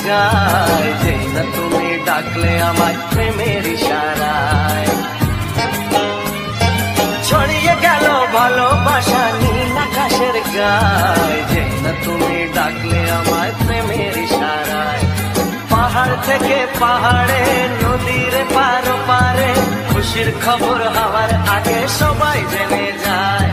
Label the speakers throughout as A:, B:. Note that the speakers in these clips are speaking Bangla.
A: গায়, যেই না তুমি ডাকলে আমায় প্রেমের ইশারায়। ছড়িয়ে গেল ভালোবাসা নীল আকাশের গায়, যেই না তুমি ডাকলে আমায় প্রেমের ইশারায়। পাহাড় থেকে পাহাড়ে, নদীর পার পারে, খুশির খবর হওয়ার আগে সবাই জেনে যায়।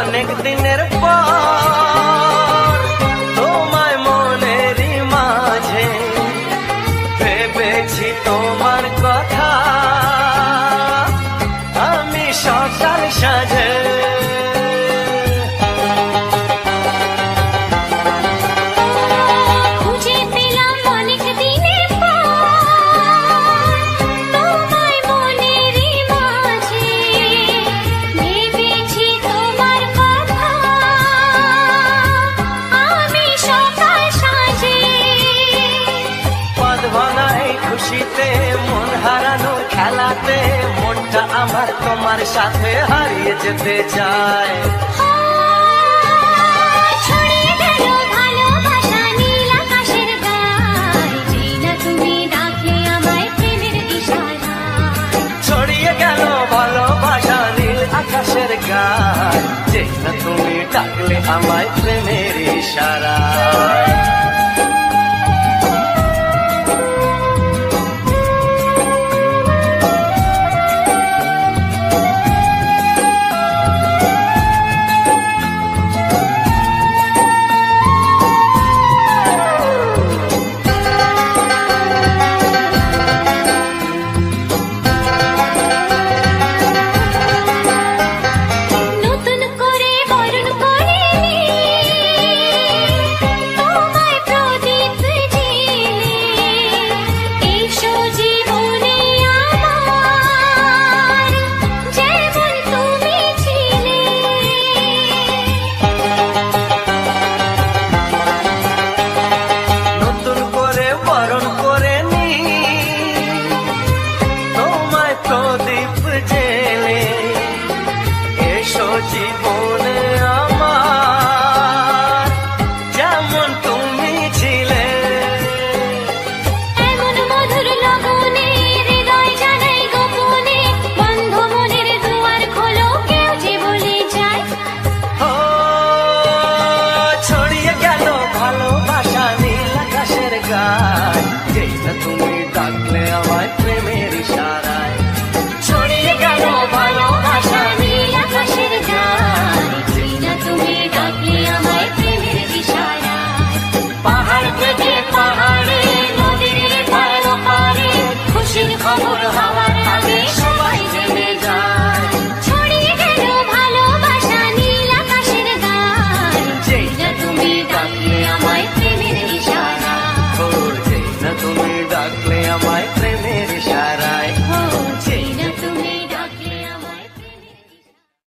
A: অনেক দিনের পর তোমায় মনেরই মাঝে, ভেবেছি তোমার কথা আমি সকাল সাজে। খুশিতে মন হারানোর খেলাতে মনটা আমার তোমার সাথে হারিয়ে যেতে চায়।
B: ছড়িয়ে গেল ভালোবাসা নীল আকাশের গায়, যেই না তুমি ডাকলে আমায় প্রেমের ইশারায়।
A: ছড়িয়ে গেল ভালোবাসা নীল আকাশের গায়, যেই না তুমি ডাকলে আমায় প্রেমের ইশারায়। জীবনে আমার যেমন তুমি ছিলে,
B: এমন মধুর লগনে হৃদয় জানাই গোপনে, বন্ধ মনের দুয়ার খোলো কেউ যে বলে যায়।
A: ও ছড়িয়ে গেল ভালোবাসা নীল আকাশের গায়, যেই না তুমি ডাকলে আমায় প্রেমের ইশারায়। ছড়িয়ে গেল ভালোবাসা নীল আকাশের গায়,
B: যেই না তুমি ডাকলে আমায় প্রেমের ইশারায়।
A: পাহাড় থেকে পাহাড়ে, নদীর পার পারে, খুশির খবর হওয়ার আগে সবাই জেনে যায়।
B: ছড়িয়ে গেল ভালোবাসা নীল আকাশের গায়,
A: যেই না তুমি ডাকলে আমায় প্রেমের ইশারায়। ও যেই না তুমি ডাকলে আমায় প্রেমের ইশারায়।
B: ও যেই না তুমি ডাকলে আমায় প্রেমের ইশারায়।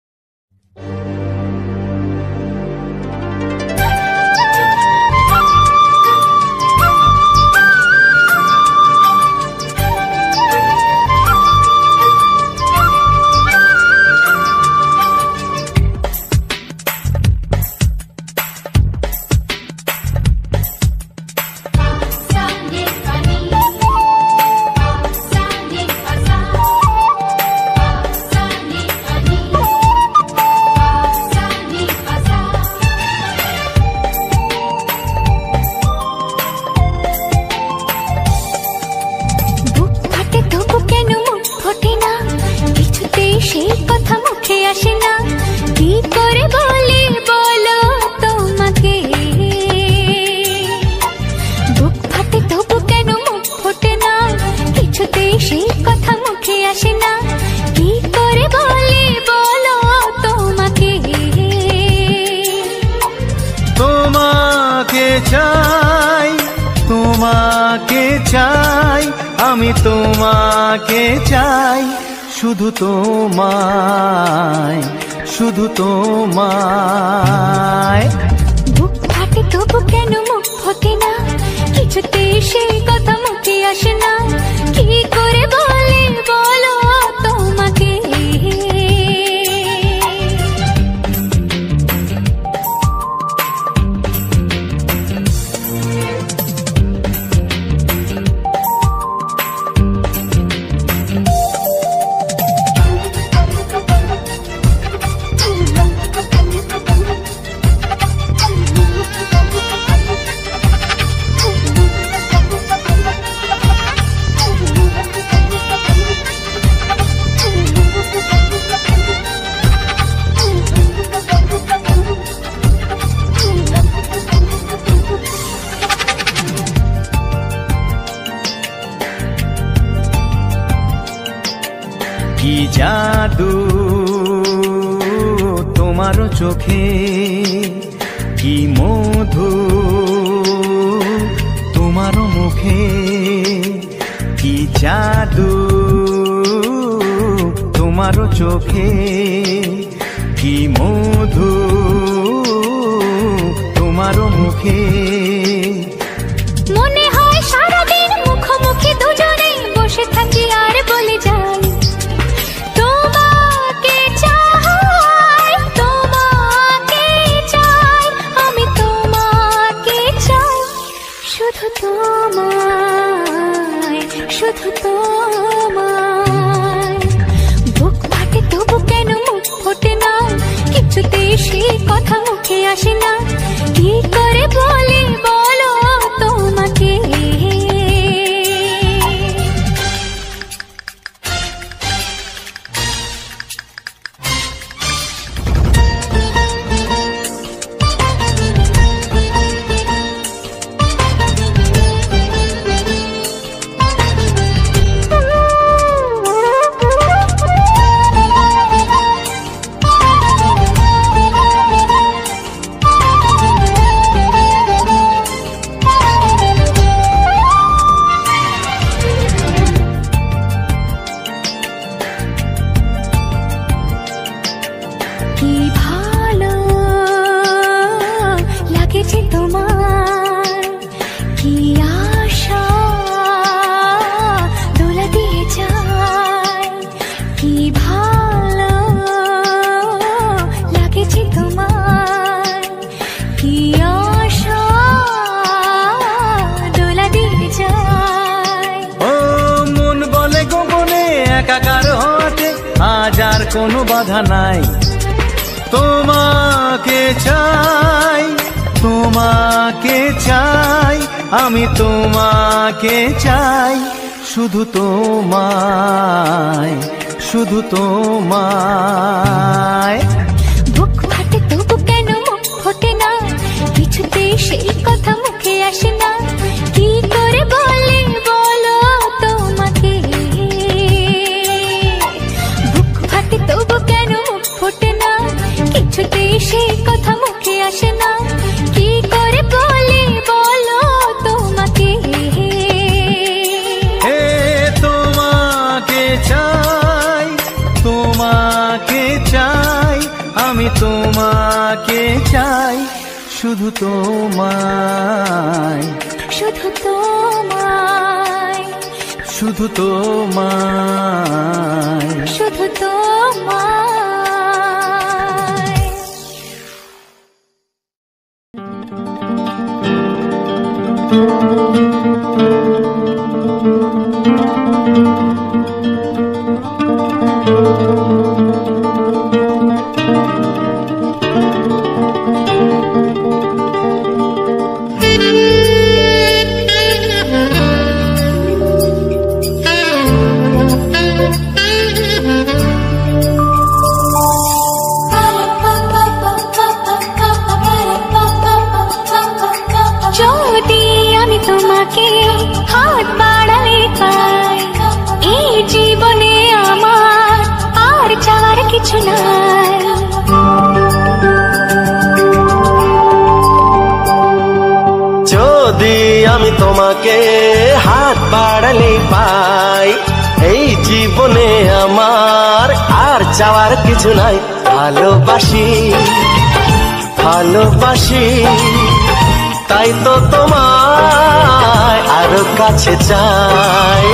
B: সেই কথা মুখে আসে না, কি করে বলি বলো তোমাকে। বুক ফাটে তবু কেন মুখ ফোটে না, কিছুতেই সেই কথা মুখে আসে না, কি করে বলি বলো তোমাকে।
A: তোমাকে চাই, তোমাকে চাই, আমি তোমাকে চাই, শুধু তোমায়, শুধু তোমায়।
B: বুক ফাটে তবু কেন মুখ ফোটে না, কিছুতেই সেই কথা মুখে আসে না, কি করে বলি বলো তোমাকে।
A: কি জাদু তোমার চোখে, কি মধু তোমার মুখে, কি জাদু তোমার চোখে, কি মধু তোমার মুখে।
B: মনে হয় সারাদিন মুখোমুখি দুজনে বসে থাকি আর বলে যাই, তোমাকে চাই, তোমাকে চাই, আমি তোমাকে চাই, শুধু তোমায়, শুধু তোমায়। বুক ফাটে তবু কেন মুখ ফোটে না, কিছুতেই সেই কথা মুখে আসে না, কি করে বলি বলো তোমাকে। কি ভালো লাগেছে তোমার, কি আশা দোলা দিয়ে যায়, কি ভালো লাগেছে তোমার, কি আশা দোলা দিয়ে যায়।
A: ও মন বলে গোপনে একাকার হতে আজ আর কোনো বাধা নাই, তোমাকে চাই, তোমাকে চাই, আমি তোমাকে চাই, শুধু তোমায়, শুধু তোমায়।
B: বুক ফাটে তবু কেন মুখ ফোটে না, কিছুতেই সেই কথা মুখে আসে না, কি করে বলি বলো তোমাকে। বুক ফাটে তবু কেন মুখ ফোটে না, কিছুতেই সেই কথা মুখে আসে না, কি করে বলি বলো তোমাকে।
A: হে তোমাকে চাই, তোমাকে চাই, আমি তোমাকে চাই, শুধু তোমায়,
B: শুধু তোমায়,
A: শুধু তোমায়,
B: শুধু তোমায়। কিছু নাই।
A: যদি আমি তোমাকে হাত বাড়ালে পাই, এই জীবনে আমার আর চাওয়ার কিছু নাই। ভালোবাসি ভালোবাসি তাই তো তোমায় আরো কাছে চাই।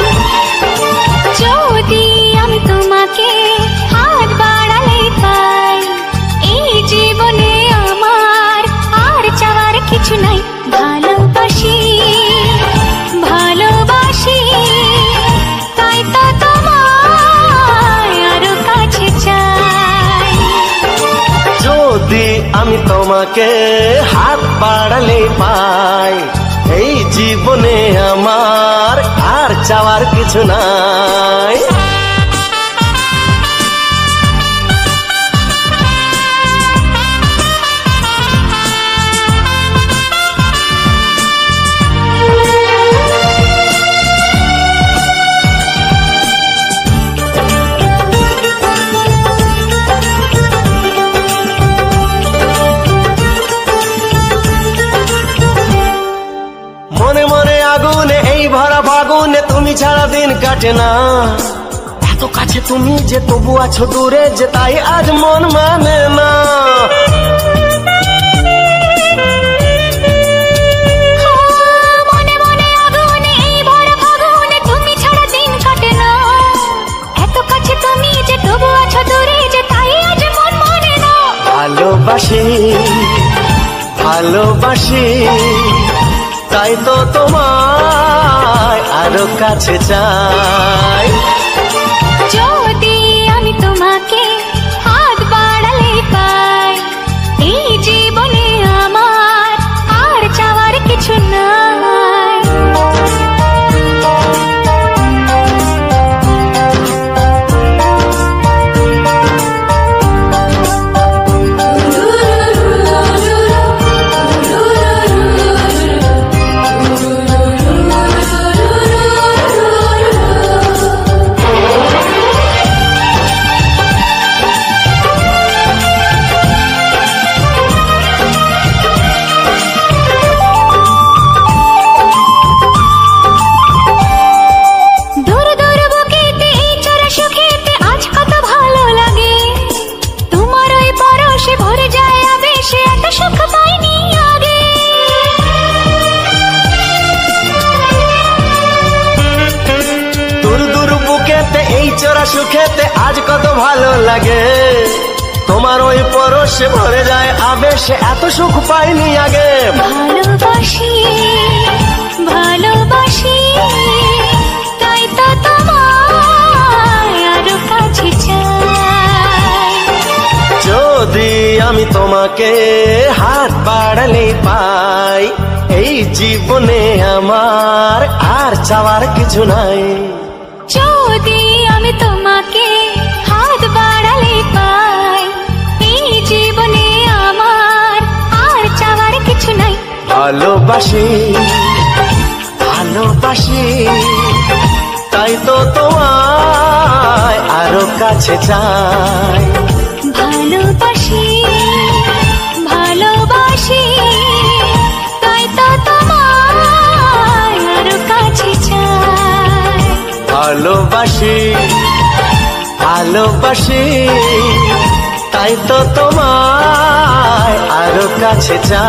B: যদি আমি তোমাকে হাত বাড়ালে পাই, এই জীবনে আমার আর চাওয়ার কিছু নাই। ভালোবাসি ভালোবাসি তাই তো তোমায় আরো কাছে চাই।
A: যদি আমি তোমাকে হাত বাড়ালে পাই, এই জীবনে আমার আর চাওয়ার কিছু নাই। মনে মনে আগুনে এই ভরা ফাগুনে তুমি ছাড়া দিন কাটে না। এত কাছে তুমি যে তবু আছো দূরে, যে তাই আজ মন মানে না।
B: মনে মনে আগুনে এই ভরা ফাগুনে তুমি ছাড়া দিন কাটে না। এত কাছে তুমি যে তবু আছো দূরে, যে তাই আজ মন মানে না।
A: ভালোবাসি ভালোবাসি তাই তো তোমায় আরো কাছে চাই।
B: যদি আমি তোমাকে হাত বাড়ালে পাই, এই জীবনে আমার আর চাওয়ার কিছু নাই।
A: সুখেতে আজ কত ভালো লাগে, তোমার ওই পরশে ভরে যায় আবেশে, এত সুখ পাইনি আগে।
B: ভালোবাসি ভালোবাসি তাই তো তোমায় আরো কাছে চাই।
A: যদি আমি তোমাকে হাত বাড়ালে পাই, এই জীবনে আমার আর চাওয়ার কিছু নাই।
B: যদি আমি তোমাকে হাত বাড়ালে পাই, এই জীবনে আমার আর চাওয়ার কিছু নাই।
A: ভালোবাসি ভালোবাসি তাই তো তোমায় আরো কাছে চাই।
B: ভালোবাসি ভালোবাসি তাই তো তোমায় আরো কাছে চাই।
A: ভালোবাসি ভালোবাসি তাই তো তোমায় আরো কাছে চাই।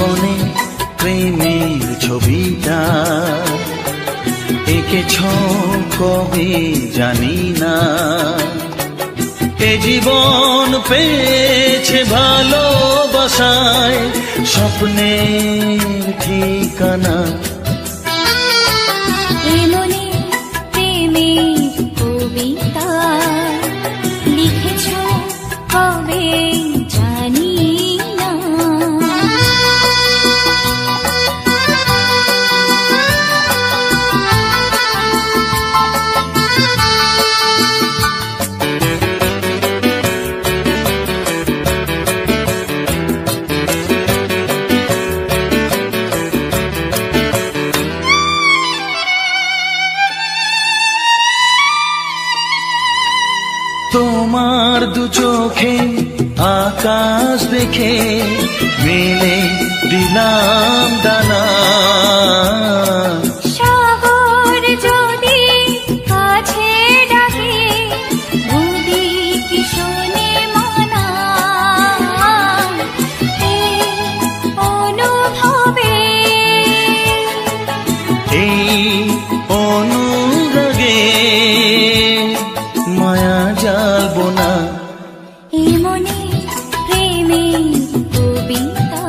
C: জীবনে প্রেমের ছবিটা এঁকেছ কবে জানি না। এ জীবন পেয়েছে ভালোবাসায় স্বপ্নের ঠিকানা।
B: এমনি প্রেমের কবিতা লিখেছ কবে জানি না।
C: তোমার দু চোখে আকাশ দেখে মেলে দিলাম দানা।
B: শহর যদি কাছে ডাকে নদী কি শোনে মানা। এই অনুভবে
C: এই অনুরাগে মায়া জ্বালবো না।
B: এমনি প্রেমের কবিতা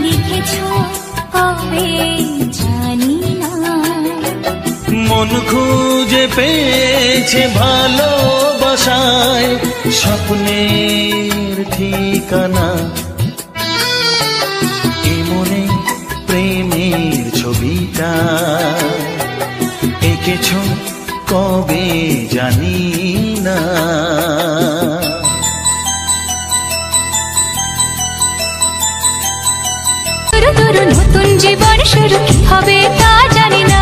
B: লিখেছ কবে জানি না।
C: মন খুঁজে পেয়েছে ভালোবাসায় স্বপ্নের ঠিকানা। এমনে প্রেমের ছবিটা এঁকেছ কবে জানি না।
B: নতুন জীবন শুরু কি হবে তা জানি না।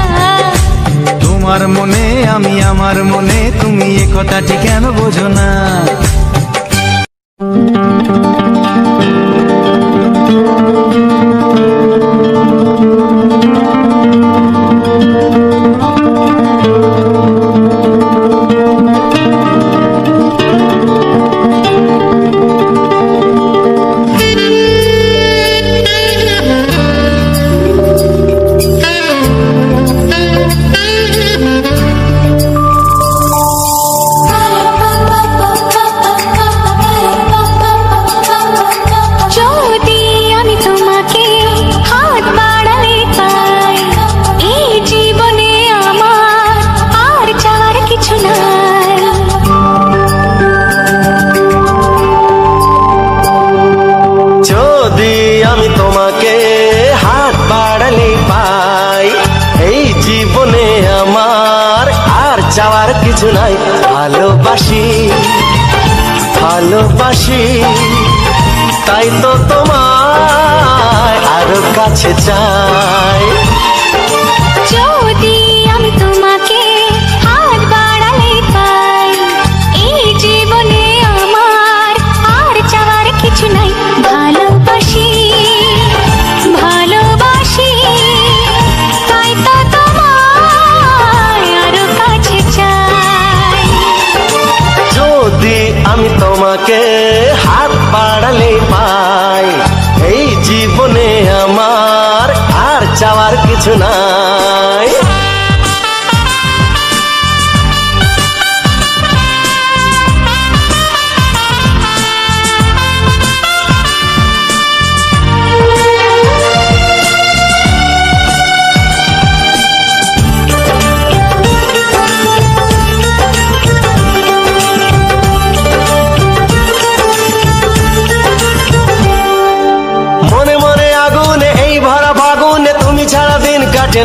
C: তোমার মনে আমি আমার মনে তুমি এ কথাটি কেন বোঝো না।
A: চাওয়ার কিছু নাই। ভালোবাসি ভালোবাসি তাই তো তোমায় আরো কাছে চাই।
B: যদি আমি তোমাকে হাত বাড়ালে পাই এই জীবনে আমার আর চাওয়ার কিছু নাই। ভালোবাসি ভালোবাসি তাই তো তোমায় আরো কাছে চাই।
A: যদি আমি তোমাকে হাত বাড়ালে পাই এই জীবনে আমার আর চাওয়ার কিছু নাই।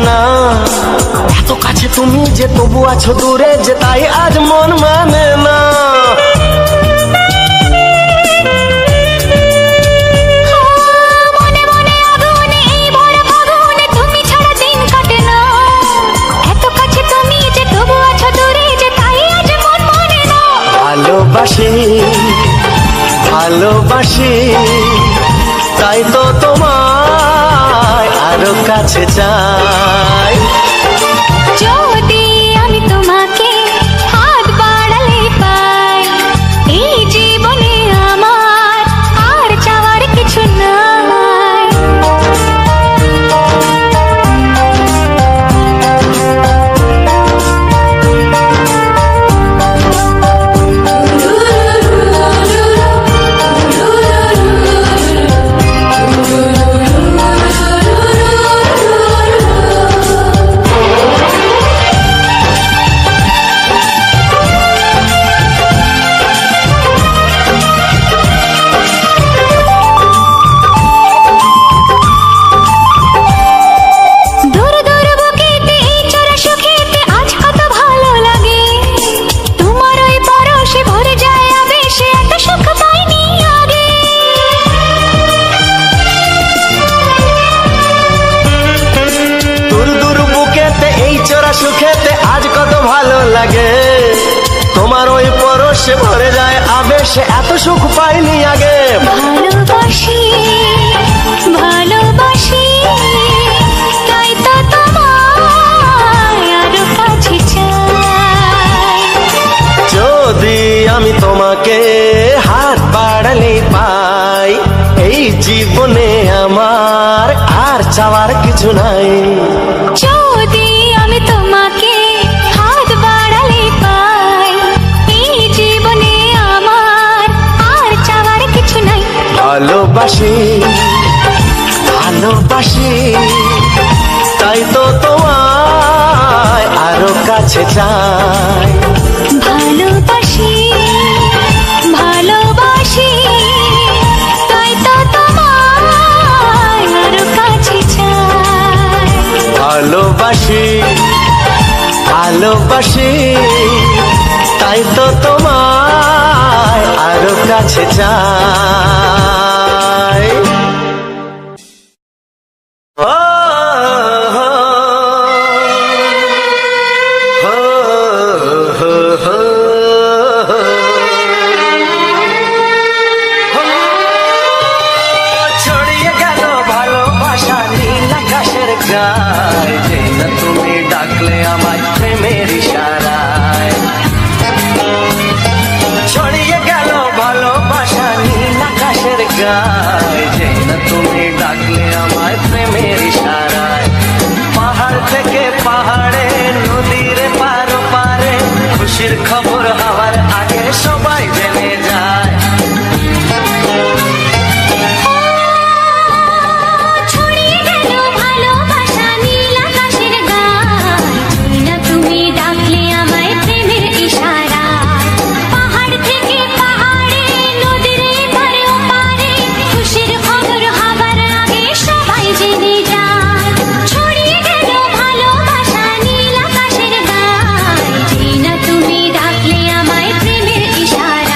A: না এত কাছে তুমি যে তবু আছো দূরে যে তাই আজ মন মানে না। ভালোবাসি ভালোবাসি তাই তো তোমায় আরো কাছে চাই।
B: যদি আমি তোমাকে হাত বাড়ালে পাই এই জীবনে আমার আর চাওয়ার কিছু নাই।
A: ভালোবেসে এত সুখ পাইনি আগে।
B: ভালোবাসি ভালোবাসি তাই তো তোমায় আরো কাছে চাই।
A: যদি আমি তোমাকে হাত বাড়ালে পাই, এই জীবনে আমার আর চাওয়ার কিছু নাই।
B: যদি আমি তোমাকে হাত বাড়ালে পাই, এই জীবনে আমার আর চাওয়ার কিছু নাই।
A: ভালোবাসি ভালোবাসি তাই তো তোমায় আরো কাছে চাই।
B: ভালোবাসি ভালোবাসি তাই তো তোমায় আরো কাছে চাই।
A: ভালোবাসি ভালোবাসি তাই তো তোমায় আরো কাছে চাই। ছড়িয়ে গেল ভালোবাসা নীল আকাশের গায়ে, যে না তুমি ডাকলে আমার প্রেমের ইশারায়। ছড়িয়ে গেল ভালোবাসা নীল আকাশের গায়ে, যে না তুমি ডাকলে আমার প্রেমের ইশারায়। পাহাড় থেকে পাহাড়ে নদীর পার পারে, খুশির খবর হওয়ার আগে সবাই জেনে যায়।
B: ছড়িয়ে গেল ভালোবাসা নীল আকাশের গায়ে, যে না তুমি ডাকলে আমায় প্রেমের ইশারায়। পাহাড় থেকে পাহাড়ে নদীর এপারে ওপারে, খুশির খবর হবার আগে সবাই জেনে যায়। ছড়িয়ে গেল ভালোবাসা নীল আকাশের গায়ে, যে না তুমি ডাকলে আমায় প্রেমের ইশারায়।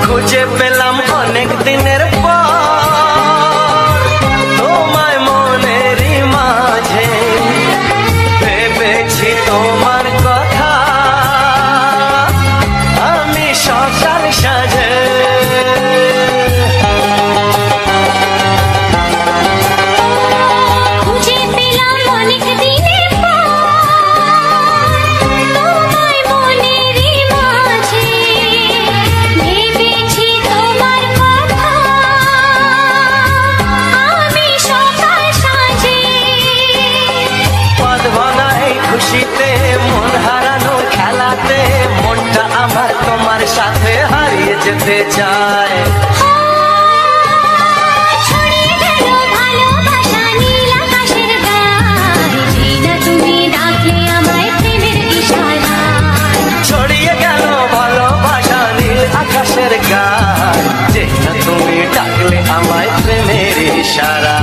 A: খুঁজে পেলাম অনেক দিনের পর তোমায় মনেরই মাঝে, ভেবেছি তোমার কথা আমি সকাল সাজে।
B: খুঁজে পেলাম অনেক দিনের পর তোমায় মনেরই মাঝে, ভেবেছি তোমার কথা আমি সকাল সাজে।
A: পদ ভাঙা এই খুশিতে মন হারানোর খেলাতে, মনটা আমার তোমার সাথে হারিয়ে যেতে চায়।
B: ছড়িয়ে গেল ভালোবাসা নীল আকাশের গায়ে, যে না তুমি ডাকলে আমায় প্রেমের ইশারায়।
A: ছড়িয়ে গেল ভালোবাসা নীল আকাশের গায়ে, যে না তুমি ডাকলে আমায় প্রেমের ইশারায়।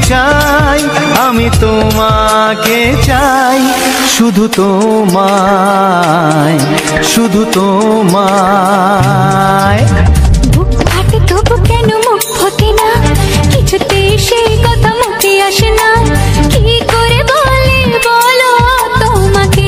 C: চাই, আমি তোমাকে চাই, শুধু তোমায়, শুধু তোমায়।
B: বুক ফাটে তবু কেন মুখ ফোটে না, কিছুতে সেই কথা মুখে আসে না, কি করে বলি বলো তোমাকে।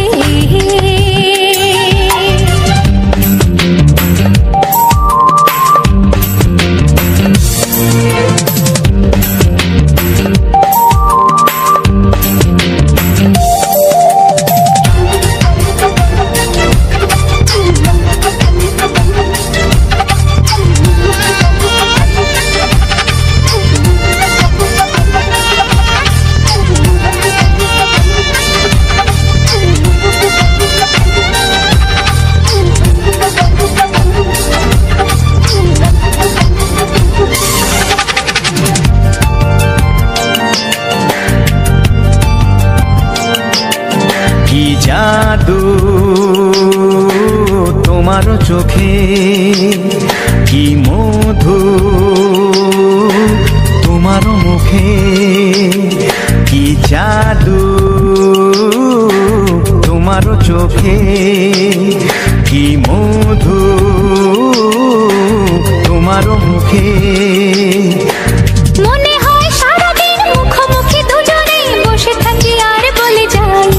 C: কি জাদু তোমার চোখে, কি মধু তোমার মুখে, কি জাদু তোমার চোখে, কি মধু তোমার মুখে।
B: মনে হয় সারাদিন মুখোমুখি দুজনে বসে থাকি আর বলে যাই,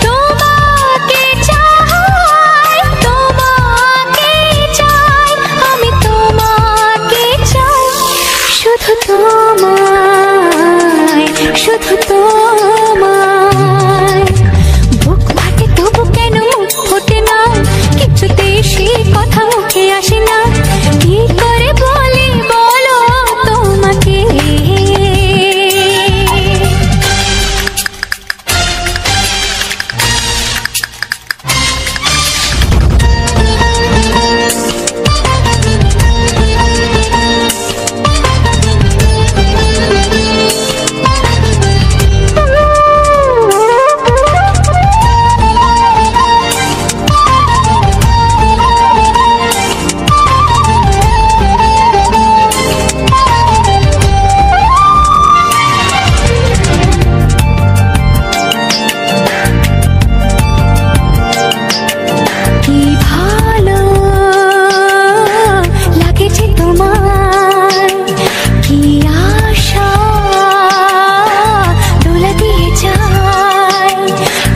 B: তোমাকে চাই, তোমাকে চাই, আমি তোমাকে চাই, শুধু তোমায়, শুধু তোমায়। বুক ফাটে তবু কেন মুখ ফোটে না, কিছুতে সেই কথা মুখে আসে না, কি করে বলি বলো তোমাকে। কি ভালো লাগেছে তোমার, কি আশা দোলা দিয়ে যায়,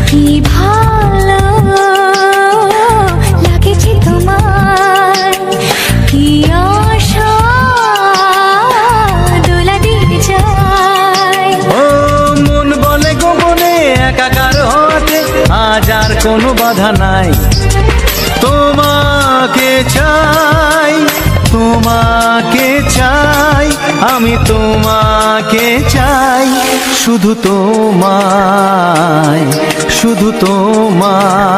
B: কি ভালো লাগেছে তোমার, কি আশা দোলা দিয়ে যায়।
C: ও মন বলে গোপনে একাকার হতে আজ আর কোনো বাধা নাই, তোমাকে চাই, তোমাকে চাই, আমি তোমাকে চাই, শুধু তোমায়, শুধু তোমায়।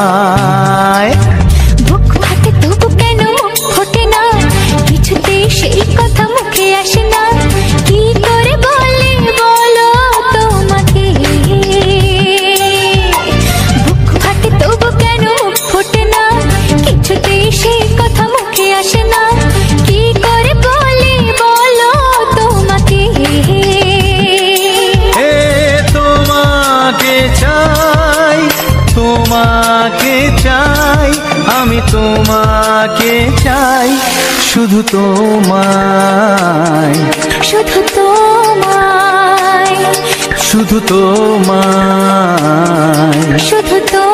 B: বুক ফাটে তবু কেন মুখ ফোটে না, কিছুতে সেই কথা মুখে আসে না, কি করে বলি বলো তোমাকে। বুক ফাটে তবু কেন মুখ ফোটে না, কিছুতে সেই কথা মুখে আসে না, কি করে বলি বলো তোমাকে।
C: এ তোমাকে চাই, তোমাকে চাই, আমি তোমাকে চাই, শুধু তোমায়,
B: শুধু তোমায়,
C: শুধু তোমায়।
B: শুধু তোমায়।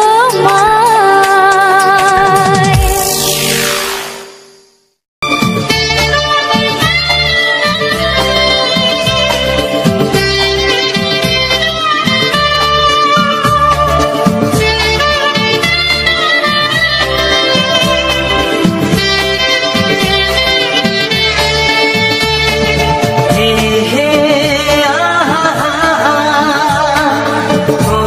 A: হে হে আহা, ও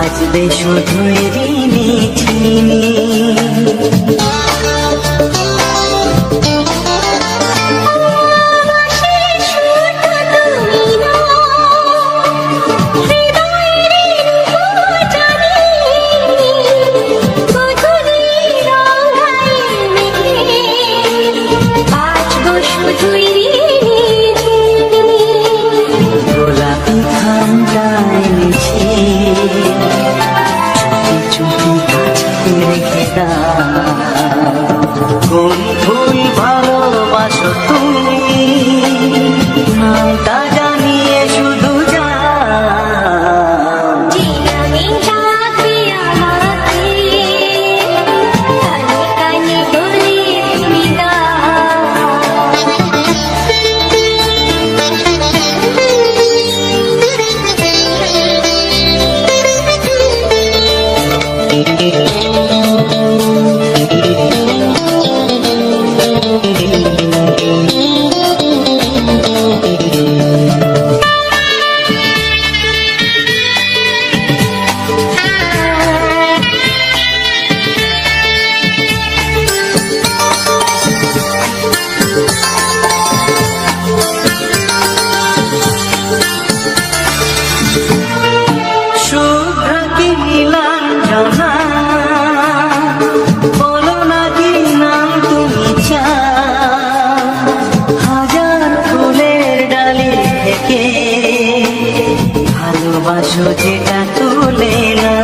D: বাজবে শুধুই রিনি ঝিনি। গোলাপি খামটা এনেছি, চুপি চুপি কাছে রেখে দাও। কোন ফুল ভালোবাসো তুমি, নামটা জানিয়ে শুধু ভালোবাসো যেটা তুলে না।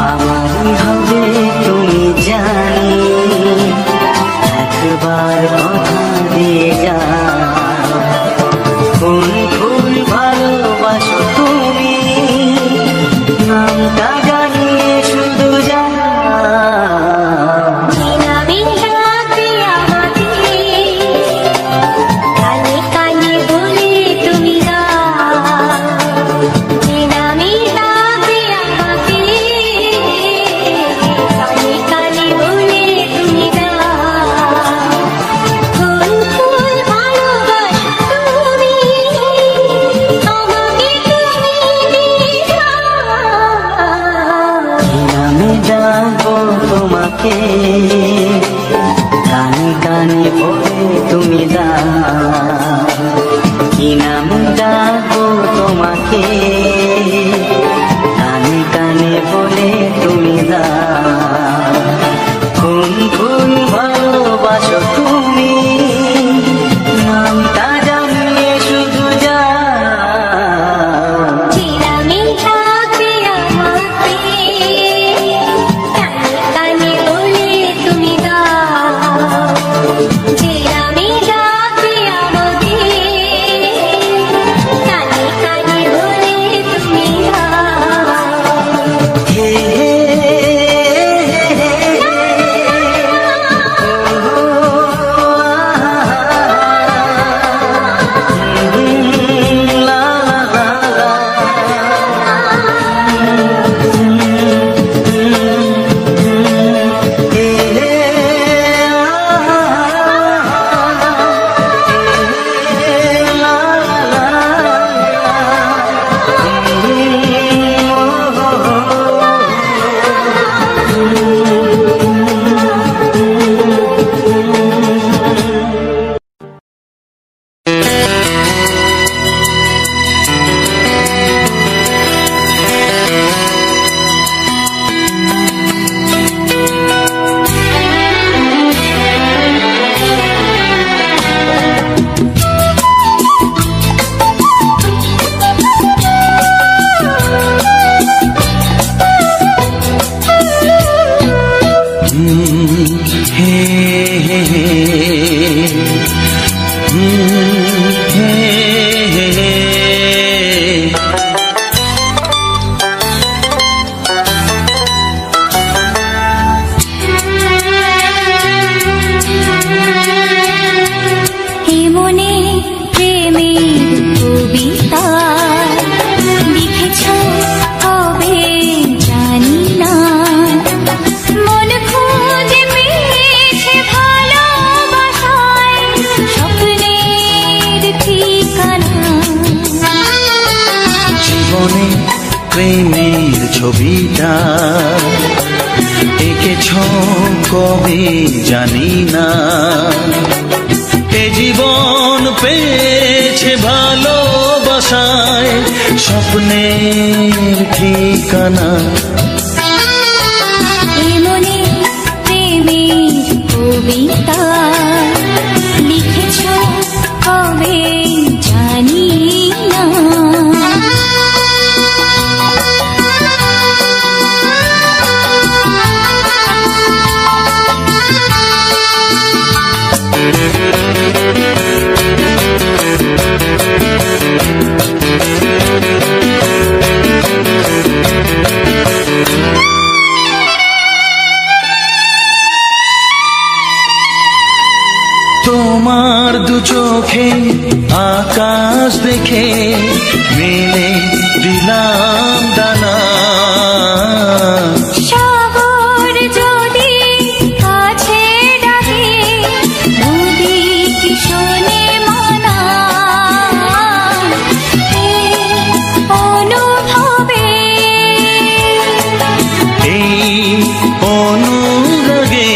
D: আমারই হবে তুমি জানি, একবার কথা দিয়ে যা। কোন ফুল ভালোবাসো তুমি, নামটা জানিয়ে শুধু যা। তোমাকে কানে কানে বলে তুমি দাও, কি নাম ডাকবো তোমাকে, কানে কানে বলে তুমি দাও। কোন ফুল ভালোবাসো তুমি, নামটা জানিয়ে শুধু যা।
C: ছবিটা এঁকেছ কবে জানি না। এ জীবন পেয়েছে ভালোবাসায় স্বপ্নের ঠিকানা।
B: এমনি প্রেমের কবিতা লিখেছ কবে জানি না।
C: তোমার দু চোখে আকাশ দেখে মেলে দিলাম ডানা।
B: সাগর যদি কাছে ডাকে নদী কি শোনে মানা। এই অনুভবে
C: এই অনুরাগে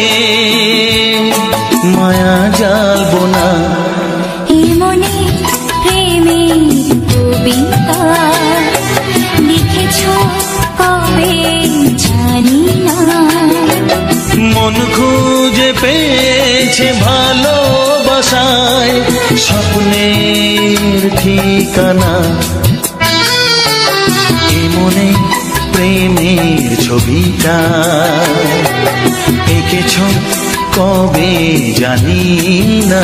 C: মায়া জ্বালবো না।
B: এমনি প্রেমের কবিতা লিখেছ কবে জানি না।
C: মন খুঁজে পেয়েছে ভালোবাসায় স্বপ্নের ঠিকানা। এমনে প্রেমের ছবিটা এঁকেছ কবে জানি না।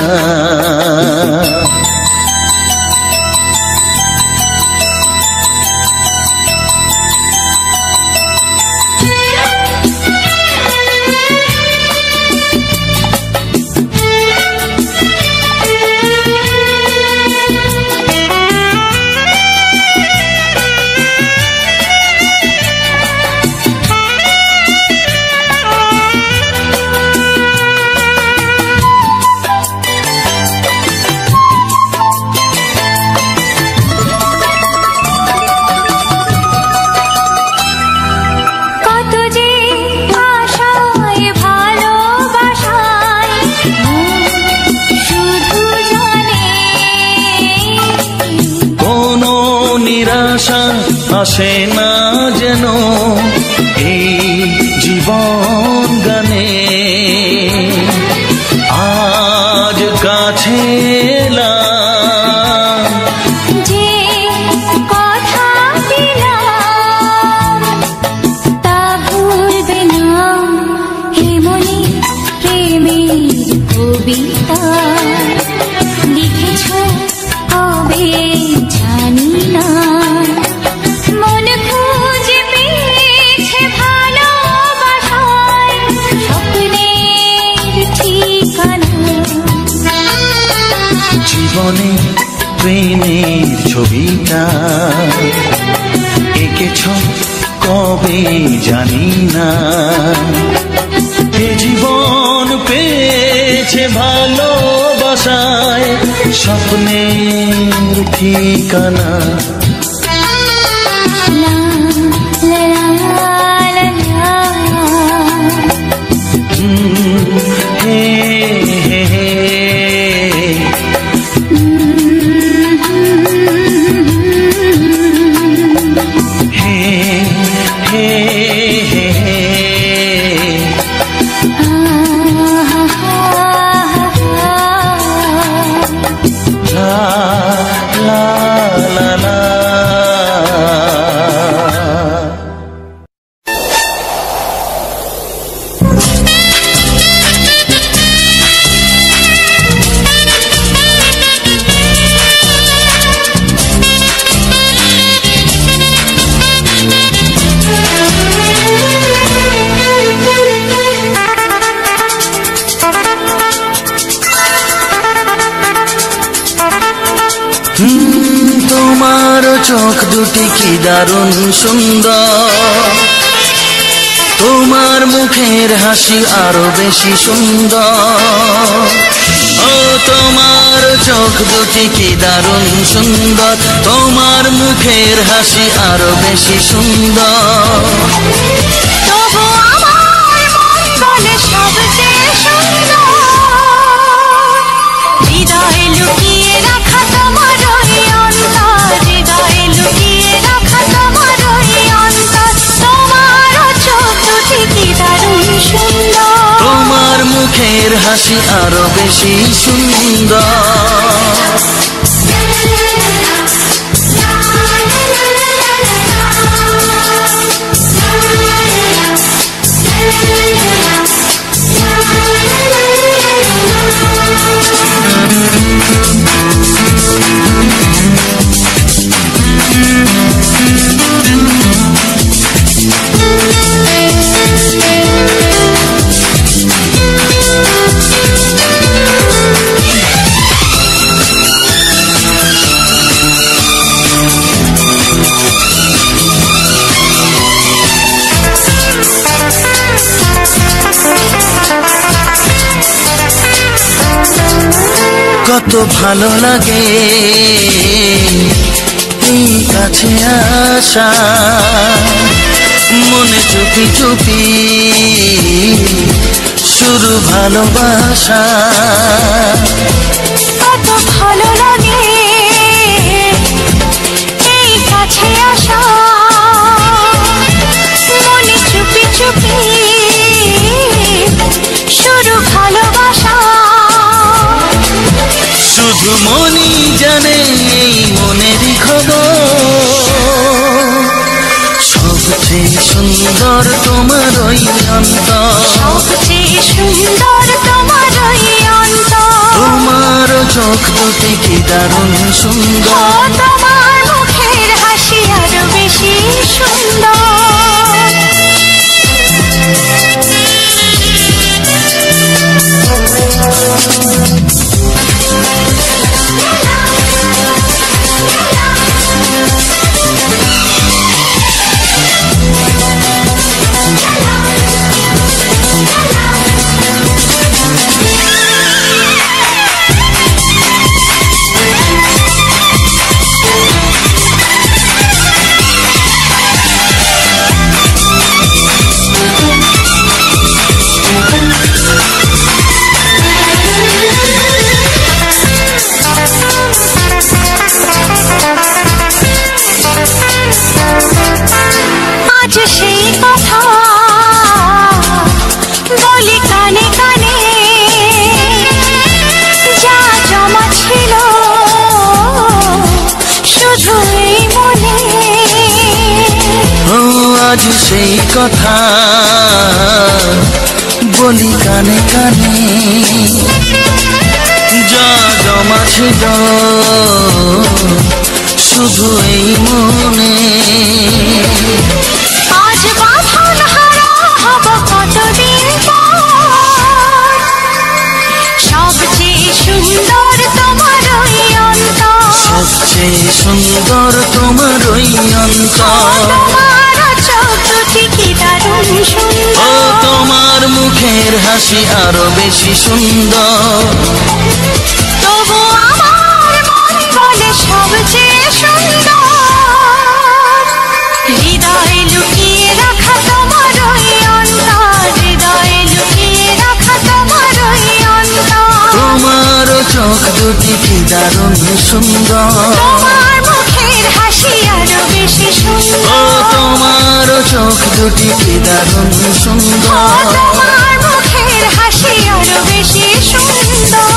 B: কত যে আশায় ভালোবাসায় শুধু জানে
C: কোনো নিরাশা আসে না যেন এই জীবন গানে। আজ কাছে এলাম
B: যে কথা দিলাম তা ভুলবে না। এমনি প্রেমের কবিতা লিখেছ কবে জানি না। মন খুঁজে পেয়েছে ভালোবাসায় স্বপ্নের ঠিকানা।
C: জীবনে প্রেমের ছবিটা এঁকেছ কবে জানি না। এ জীবন পেয়েছে ভালোবাসায় স্বপ্নের ঠিকানা।
B: লা লা লা লা
C: হে হে হে হে হে হে হে। লা লা লা লা। তোমার চোখ দুটি কি দারুণ সুন্দর। তোমার মুখের হাসি আরো বেশি সুন্দর। ও তোমার চোখ
E: দুটি কি দারুণ সুন্দর, তোমার মুখের হাসি আরো বেশি সুন্দর।
B: তবু আমার মন বলে সবচেয়ে সুন্দর, হৃদয়ে লুকিয়ে রাখা তোমার ওই অন্তর, হৃদয়ে লুকিয়ে রাখা তোমার ওই অন্তর। তোমার চোখ দুটি কি দারুণ সুন্দর,
E: তোমার মুখের হাসি আরো বেশি সুন্দর। কত ভালো লাগে এই কাছে আসা, মনে চুপি চুপি শুরু ভালোবাসা।
B: কত ভালো লাগে এই কাছে আসা, মনে চুপি চুপি শুরু ভালোবাসা।
E: শুধু মনই জানে এই মনেরই খবর, সবচেয়ে সুন্দর তোমার ওই অন্তর,
B: সবচেয়ে সুন্দর তোমার ওই অন্তর।
E: তোমার চোখ দুটি কি দারুণ সুন্দর,
B: তোমার মুখের হাসি আরো বেশি সুন্দর। আজ সেই কথা বলি কানে কানে, যা জমা ছিল শুধু এই মনে।
E: ও আজ সেই কথা বলি কানে কানে, যা জমা ছিল শুধু এই মনে।
B: আজ বাঁধন হারা হব কতদিন পর, সবচেয়ে সুন্দর তোমার ওই অন্তর,
E: সবচেয়ে সুন্দর তোমার ওই অন্তর।
B: তোমার চোখ দুটি কি দারুণ
E: ও
B: সুন্দর,
E: তোমার মুখের হাসি আরো বেশি সুন্দর।
B: তবু আমার মন বলে সবচেয়ে সুন্দর, হৃদয়ে লুকিয়ে রাখা তোমার ওই অন্তর, হৃদয়ে লুকিয়ে রাখা তোমার ওই অন্তর।
E: তোমার চোখ দুটি কি দারুণ সুন্দর,
B: তোমার মুখের হাসি আরো বেশি
E: ও
B: সুন্দর,
E: তোমার চোখ দুটি কি দারুণ সুন্দর।
B: তোমার মুখের হাসি আরো বেশি সুন্দর।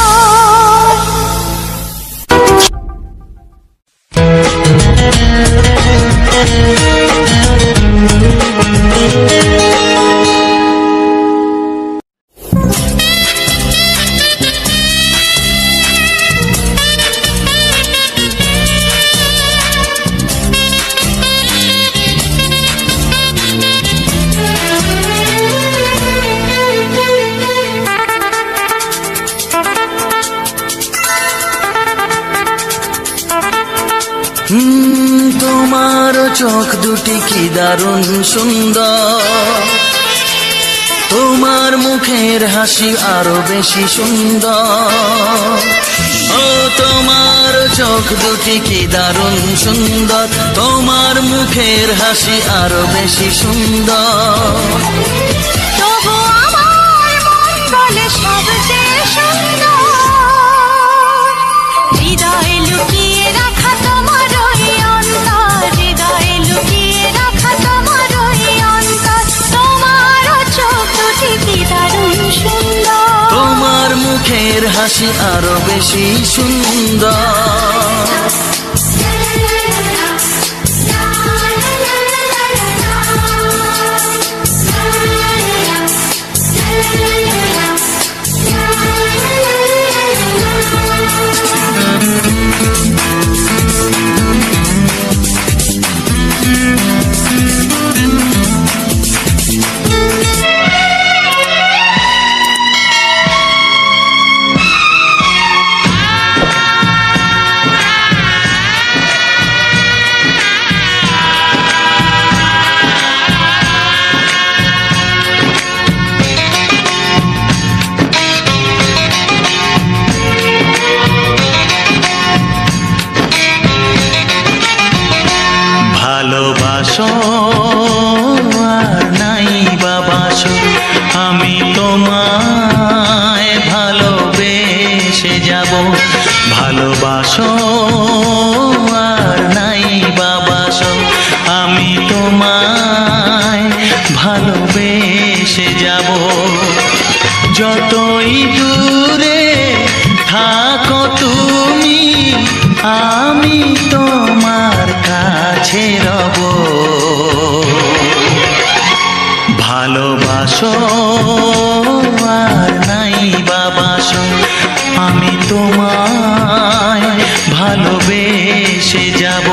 E: তোমার চোখ দুটি কি দারুণ সুন্দর, তোমার মুখের হাসি আরো বেশি সুন্দর। ও তোমার চোখ দুটি কি দারুণ সুন্দর, তোমার মুখের হাসি আরো বেশি সুন্দর।
B: তবু আমার মন বলে সবচেয়ে সুন্দর, হৃদয়ে লুকিয়ে রাখা তোমার ওই অন্তর, হৃদয়ে লুকিয়ে রাখা তোমার ওই অন্তর। তোমার চোখ দুটি কি দারুণ সুন্দর,
E: তোমার মুখের হাসি আরো বেশি সুন্দর।
C: ভালোবাসো আর নাই বাবাসো, আমি তোমায় ভালোবেসে যাব। ভালোবাসো আর নাই বাবাসো, আমি তোমায় ভালোবেসে যাব। যতই দূরে থাকো তুমি, আমি তোমার কাছে রব। ভালোবাসো আর নাই বাবাসো, আমি তোমায় ভালোবেসে যাব।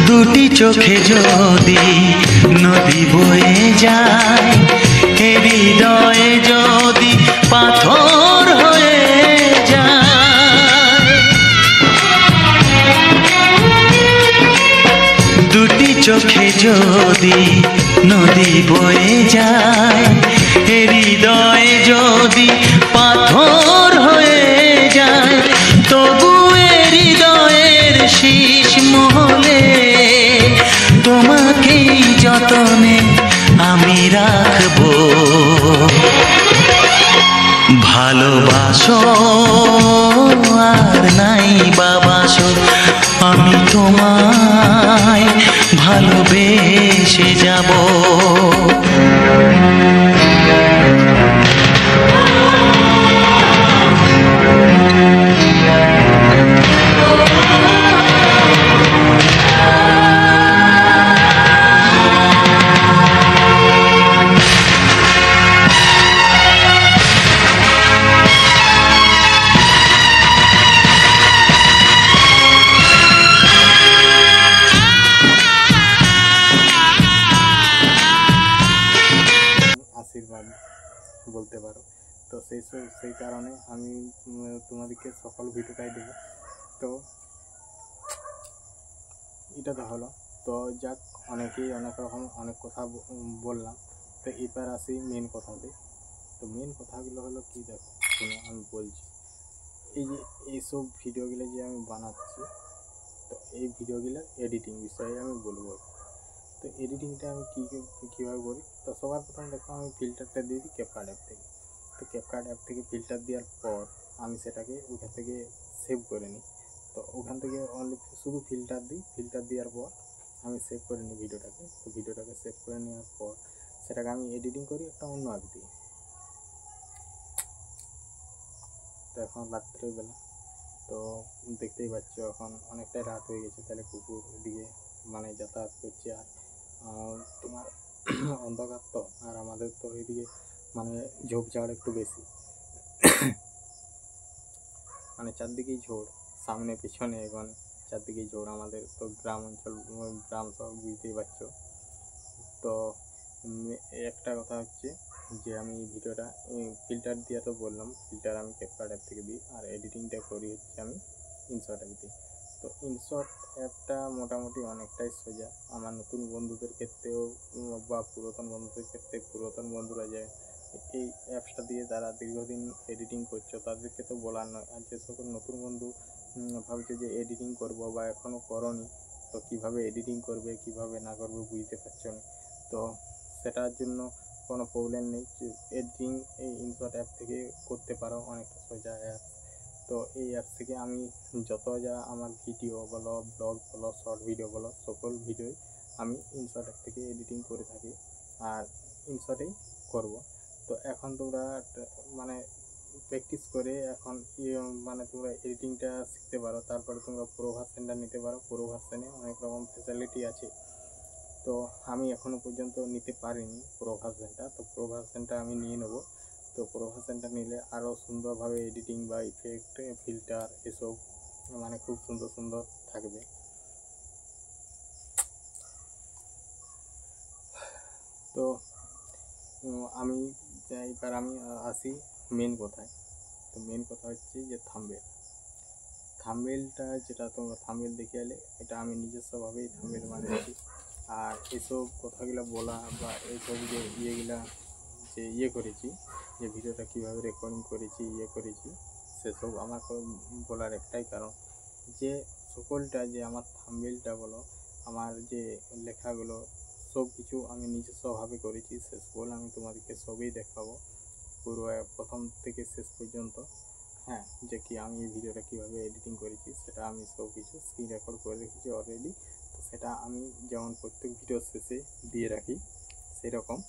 C: দুটি চোখে যদি নদী বয়ে যায়, হৃদয়ে যদি পাথর হয়ে যায়। দুটি চোখে যদি নদী বয়ে যায়, হৃদয়ে যদি পাথর হয়ে যায়, তবু হৃদয়ের শীষ মহলে তোমাকেই যতনে আমি রাখবো। ভালোবাসো আর নাই বাবাসো, আমি তোমায় ভালোবেসে যাব।
F: আশীর্বাদ বলতে পারো। তো সেই কারণে আমি তোমাদেরকে সকল ভিডিওটাই দেবো। তো এটা তো হলো, তো যাক, অনেকেই অনেক রকম অনেক কথা বললাম। তো এবার আসি মেন কথাতে। তো মেন কথাগুলো হলো কি, দেখো আমি বলছি, এই যে এইসব ভিডিওগুলো যে আমি বানাচ্ছি, তো এই ভিডিওগুলো এডিটিং বিষয়ে আমি বলবো। তো এডিটিংটা আমি কীভাবে করি, তো সবার প্রথম দেখো আমি ফিল্টারটা দিয়ে দিই ক্যাপকাট অ্যাপ থেকে। তো ক্যাপকাট অ্যাপ থেকে ফিল্টার দেওয়ার পর আমি সেটাকে ওখান থেকে সেভ করে নিই। তো ওখান থেকে অনলি শুধু ফিল্টার দিই, ফিল্টার দেওয়ার পর আমি সেভ করে নিই ভিডিওটাকে। তো ভিডিওটাকে সেভ করে নেওয়ার পর সেটাকে আমি এডিটিং করি একটা অন্য অ্যাপ দিয়ে। এখন রাত্রেবেলা, তো দেখতেই পাচ্ছ এখন অনেকটাই রাত হয়ে গেছে, তাহলে কুকুর এদিকে মানে যাতায়াত করছে। আর তোমার অন্ধকার তো, আর আমাদের তো এদিকে মানে ঝোপঝাড় একটু বেশি, মানে চারদিকেই ঝোড়, সামনে পিছনে এখানে চারদিকেই ঝোড়। আমাদের তো গ্রাম অঞ্চল, গ্রাম সব বুঝতেই পারছো। তো একটা কথা হচ্ছে যে আমি ভিডিওটা ফিল্টার দিয়ে তো বললাম, ফিল্টার আমি ক্যাপকাট অ্যাপ থেকে দিই, আর এডিটিংটা করি হচ্ছে আমি ইনশট অ্যাপ দিই। তো ইনশট অ্যাপটা মোটামুটি অনেকটাই সোজা। আমার নতুন বন্ধুদের ক্ষেত্রেও বা পুরাতন বন্ধুদের ক্ষেত্রে, পুরাতন বন্ধুরা যে এই অ্যাপসটা দিয়ে তারা দীর্ঘদিন এডিটিং করছো তাদেরকে তো বলার নয়। আর যে সকল নতুন বন্ধু ভাবছে যে এডিটিং করবো বা এখনও করনি, তো কীভাবে এডিটিং করবে কীভাবে না করবে বুঝতে পারছো না, তো সেটার জন্য কোনো প্রবলেম নেই। এডিটিং এই ইনশট অ্যাপ থেকে করতে পারো, অনেকটা সোজা অ্যাপ। তো এই অ্যাপ থেকে আমি যত যা আমার ভিডিও বলো, ব্লগ বলো, শর্ট ভিডিও বলো, সকল ভিডিওই আমি ইনশট অ্যাপ থেকে এডিটিং করে থাকি, আর ইনশটেই করব। তো এখন তোমরা মানে প্র্যাকটিস করে এখন মানে তোমরা এডিটিংটা শিখতে পারো, তারপরে তোমরা প্রো ভার্সনটা নিতে পারো। প্রো ভার্সনে অনেক রকম ফ্যাসিলিটি আছে, তো আমি এখনও পর্যন্ত নিতে পারিনি প্রো ভার্সনটা, তো প্রো ভার্সনটা আমি নিয়ে নেব। তো প্রো ভার্সনটা নিলে আরও সুন্দরভাবে এডিটিং বা ইফেক্ট, ফিল্টার এসব মানে খুব সুন্দর সুন্দর থাকবে। তো আমি এবার আমি আসি মেন কথায়। তো মেন কথা হচ্ছে যে থাম্বনেলটা যেটা তোমরা থাম্বনেল দেখে এলে, এটা আমি নিজস্বভাবেই থাম্বনেল বানিয়েছি। আর এসব কথাগুলো বলা বা এইসব যে ইয়ে করেছি, যে ভিডিওটা কীভাবে রেকর্ডিং করেছি করেছি, সেসব আমার বলার একটাই কারণ, যে সকলটা যে আমার থাম্বনেলটা বলো, আমার যে লেখাগুলো সব কিছু আমি নিজস্বভাবে করেছি। শেষ বলে আমি তোমাদেরকে সবই দেখাবো, পুরো প্রথম থেকে শেষ পর্যন্ত। হ্যাঁ, যে কি আমি এই ভিডিওটা কীভাবে এডিটিং করেছি সেটা আমি সব কিছু স্ক্রিন রেকর্ড করে রেখেছি অলরেডি। তো সেটা আমি যেমন প্রত্যেক ভিডিওর শেষে দিয়ে রাখি, সেরকম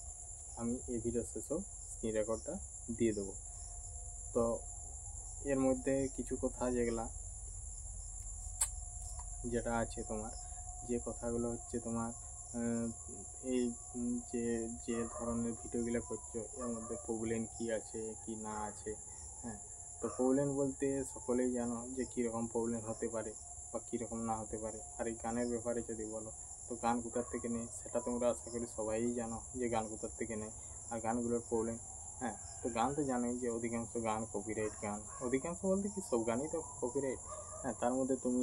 F: আমি এই ভিডিওর শেষেও স্ক্রিন রেকর্ডটা দিয়ে দেবো। তো এর মধ্যে কিছু কথা যেটা আছে তোমার, যে কথাগুলো হচ্ছে তোমার এই যে ধরনের ভিডিওগুলো করছো, এর মধ্যে প্রবলেম কী আছে কি না আছে। হ্যাঁ, তো প্রবলেম বলতে সকলেই জানো যে কীরকম প্রবলেম হতে পারে বা কীরকম না হতে পারে। আর এই গানের ব্যাপারে যদি বলো, তো গান কোথার থেকে নেই সেটা তোমরা আশা করি সবাই জানো যে গান কোথার থেকে নেই আর গানগুলোর প্রবলেম। হ্যাঁ, তো গান তো জানোই যে অধিকাংশ গান কপিরাইট গান, অধিকাংশ বলতে কি সব গানই তো কপিরাইট। হ্যাঁ, তার মধ্যে তুমি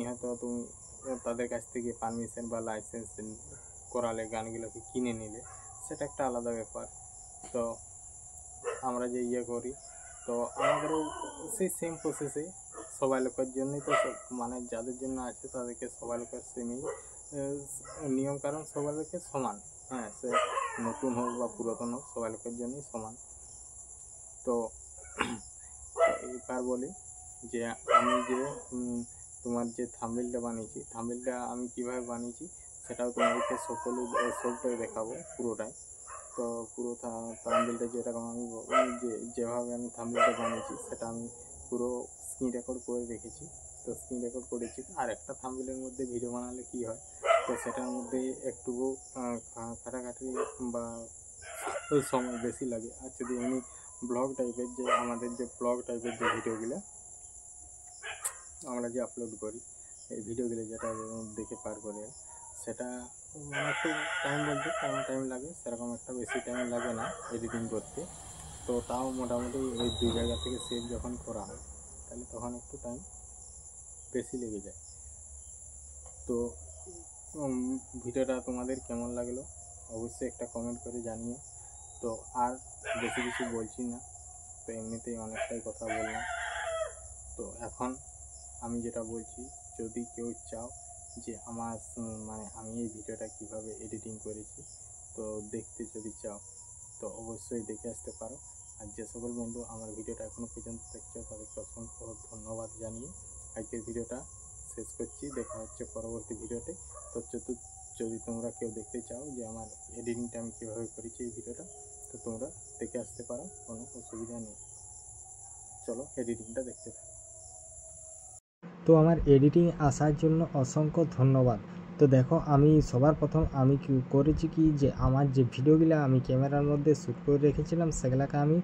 F: তাদের কাছ থেকে পারমিশন বা লাইসেন্স করালে, গানগুলোকে কিনে নিলে, সেটা একটা আলাদা ব্যাপার। তো আমরা যে করি, তো আমাদেরও সেই সেম প্রসেসে সবাই লোকের জন্যই তো, মানে যাদের জন্য আছে তাদেরকে সবাই লোকের সেমই নিয়ম, কারণ সবাই লোকের সমান। হ্যাঁ, সে নতুন হোক বা পুরাতন হোক, সবাই লোকের জন্যই সমান। তো এবার বলি যে আমি যে তোমার যে থাম্বনেলটা বানিয়েছি, থাম্বনেলটা আমি কীভাবে বানিয়েছি সেটাও তোমাদেরকে সবটাই দেখাবো পুরোটাই। তো পুরো থাম্বনেলটা যেরকম আমি যেভাবে আমি থাম্বনেলটা বানিয়েছি সেটা আমি পুরো স্ক্রিন রেকর্ড করে রেখেছি। তো স্ক্রিন রেকর্ড করেছি। আর একটা থাম্বনেলের মধ্যে ভিডিও বানালে কী হয়, তো সেটার মধ্যে একটু কাটাকাটি বা সময় বেশি লাগে। আর যদি এমনি ব্লগ টাইপের যে আমাদের যে ব্লগ টাইপের যে ভিডিওগুলো আমরা যে আপলোড করি, এই ভিডিওগুলো যেটা দেখে পার করে, সেটা মানে একটু টাইম বলতে কম টাইম লাগে, সেরকম একটা বেশি টাইম লাগে না এডিটিং করতে। তো তাও মোটামুটি ওই 2 জায়গা থেকে সেভ যখন করা হয়, তাহলে তখন একটু টাইম বেশি লেগে যায়। তো ভিডিওটা তোমাদের কেমন লাগলো অবশ্যই একটা কমেন্ট করে জানিও। তো আর বেশি কিছু বলছি না, তো এমনিতেই অনেকটাই কথা বললাম। তো এখন আমি যেটা বলছি, যদি কেউ চাও যে আমার মানে আমি এই ভিডিওটা কীভাবে এডিটিং করেছি, তো দেখতে যদি চাও তো অবশ্যই দেখে আসতে পারো। আর যে সকল বন্ধু আমার ভিডিওটা এখনও পর্যন্ত দেখছো তাদেরকে অসংখ্য ধন্যবাদ জানিয়ে আজকের ভিডিওটা শেষ করছি। দেখা হচ্ছে পরবর্তী ভিডিওতে। তো যদি তোমরা কেউ দেখতে চাও যে আমার এডিটিংটা আমি কীভাবে করেছি এই ভিডিওটা, তো তোমরা দেখে আসতে পারো, কোনো অসুবিধা নেই। চলো এডিটিংটা দেখতে থাকো।
G: তো আমার এডিটিং আসার জন্য অসংখ্য ধন্যবাদ। তো দেখো আমি সবার প্রথম আমি করেছি কি যে আমার যে ভিডিওগুলো আমি ক্যামেরার মধ্যে শ্যুট করে রেখেছিলাম সেগুলোকে আমি